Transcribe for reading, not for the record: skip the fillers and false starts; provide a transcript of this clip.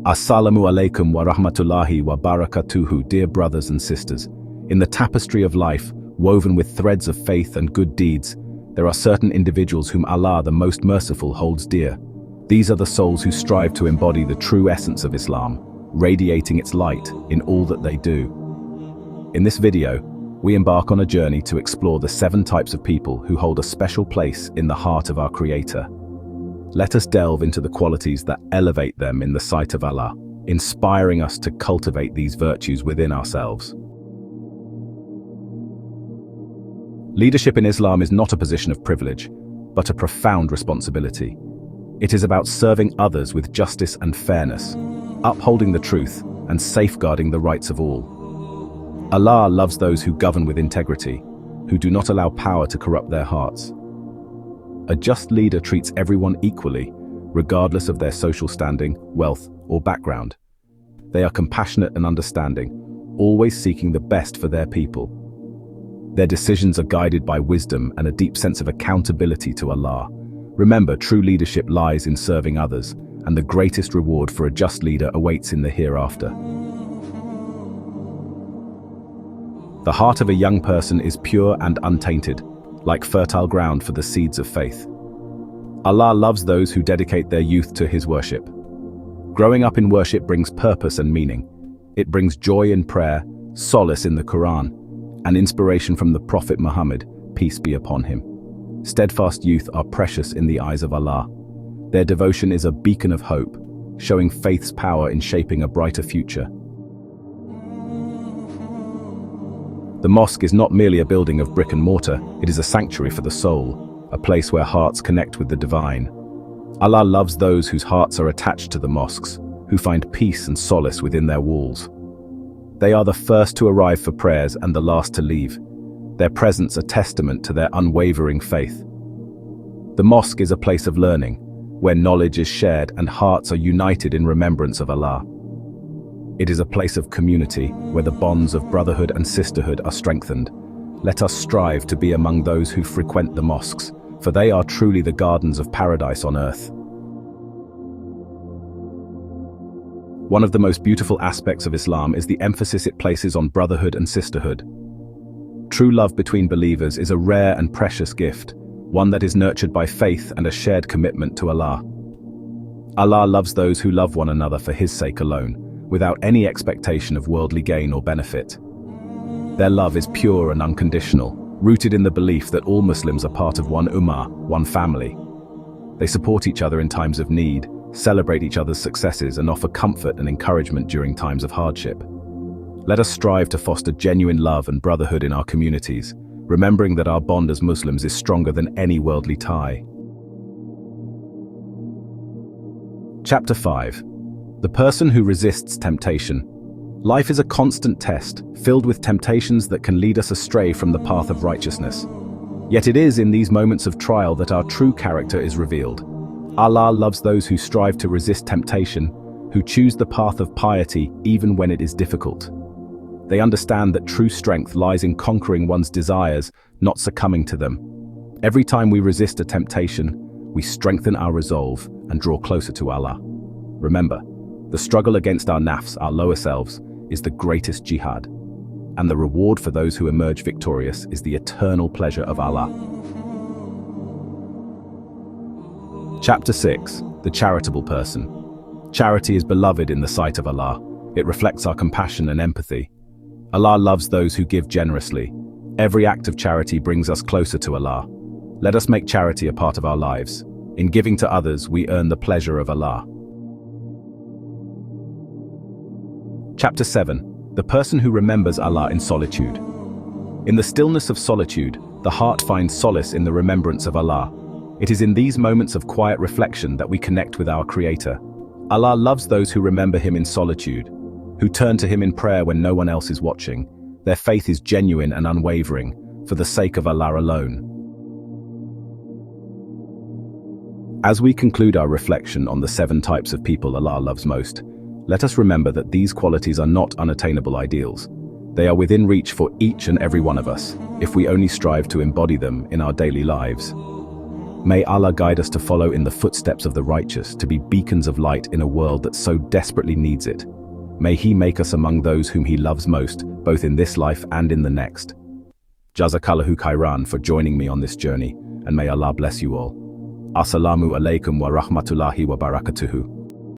Assalamu alaikum wa rahmatullahi wa barakatuhu, dear brothers and sisters. In the tapestry of life, woven with threads of faith and good deeds, there are certain individuals whom Allah, the Most Merciful, holds dear. These are the souls who strive to embody the true essence of Islam, radiating its light in all that they do. In this video, we embark on a journey to explore the 7 types of people who hold a special place in the heart of our Creator. Let us delve into the qualities that elevate them in the sight of Allah, inspiring us to cultivate these virtues within ourselves. Leadership in Islam is not a position of privilege, but a profound responsibility. It is about serving others with justice and fairness, upholding the truth and safeguarding the rights of all. Allah loves those who govern with integrity, who do not allow power to corrupt their hearts. A just leader treats everyone equally, regardless of their social standing, wealth, or background. They are compassionate and understanding, always seeking the best for their people. Their decisions are guided by wisdom and a deep sense of accountability to Allah. Remember, true leadership lies in serving others, and the greatest reward for a just leader awaits in the hereafter. The heart of a young person is pure and untainted, like fertile ground for the seeds of faith. Allah loves those who dedicate their youth to His worship. Growing up in worship brings purpose and meaning. It brings joy in prayer, solace in the Quran, and inspiration from the Prophet Muhammad, peace be upon him. Steadfast youth are precious in the eyes of Allah. Their devotion is a beacon of hope, showing faith's power in shaping a brighter future. The mosque is not merely a building of brick and mortar, it is a sanctuary for the soul, a place where hearts connect with the divine. Allah loves those whose hearts are attached to the mosques, who find peace and solace within their walls. They are the first to arrive for prayers and the last to leave, their presence a testament to their unwavering faith. The mosque is a place of learning, where knowledge is shared and hearts are united in remembrance of Allah. It is a place of community, where the bonds of brotherhood and sisterhood are strengthened. Let us strive to be among those who frequent the mosques, for they are truly the gardens of paradise on earth. One of the most beautiful aspects of Islam is the emphasis it places on brotherhood and sisterhood. True love between believers is a rare and precious gift, one that is nurtured by faith and a shared commitment to Allah. Allah loves those who love one another for His sake alone, without any expectation of worldly gain or benefit. Their love is pure and unconditional, rooted in the belief that all Muslims are part of one ummah, one family. They support each other in times of need, celebrate each other's successes, and offer comfort and encouragement during times of hardship. Let us strive to foster genuine love and brotherhood in our communities, remembering that our bond as Muslims is stronger than any worldly tie. Chapter 5. The person who resists temptation. Life is a constant test, filled with temptations that can lead us astray from the path of righteousness. Yet it is in these moments of trial that our true character is revealed. Allah loves those who strive to resist temptation, who choose the path of piety even when it is difficult. They understand that true strength lies in conquering one's desires, not succumbing to them. Every time we resist a temptation, we strengthen our resolve and draw closer to Allah. Remember, the struggle against our nafs, our lower selves, is the greatest jihad, and the reward for those who emerge victorious is the eternal pleasure of Allah. Chapter 6. The charitable person. Charity is beloved in the sight of Allah. It reflects our compassion and empathy. Allah loves those who give generously. Every act of charity brings us closer to Allah. Let us make charity a part of our lives. In giving to others, we earn the pleasure of Allah. Chapter 7. The person who remembers Allah in solitude. In the stillness of solitude, the heart finds solace in the remembrance of Allah. It is in these moments of quiet reflection that we connect with our Creator. Allah loves those who remember Him in solitude, who turn to Him in prayer when no one else is watching. Their faith is genuine and unwavering, for the sake of Allah alone. As we conclude our reflection on the 7 types of people Allah loves most, let us remember that these qualities are not unattainable ideals. They are within reach for each and every one of us, if we only strive to embody them in our daily lives. May Allah guide us to follow in the footsteps of the righteous, to be beacons of light in a world that so desperately needs it. May He make us among those whom He loves most, both in this life and in the next. Jazakallahu khairan for joining me on this journey, and may Allah bless you all. Assalamu alaikum wa rahmatullahi wa barakatuhu.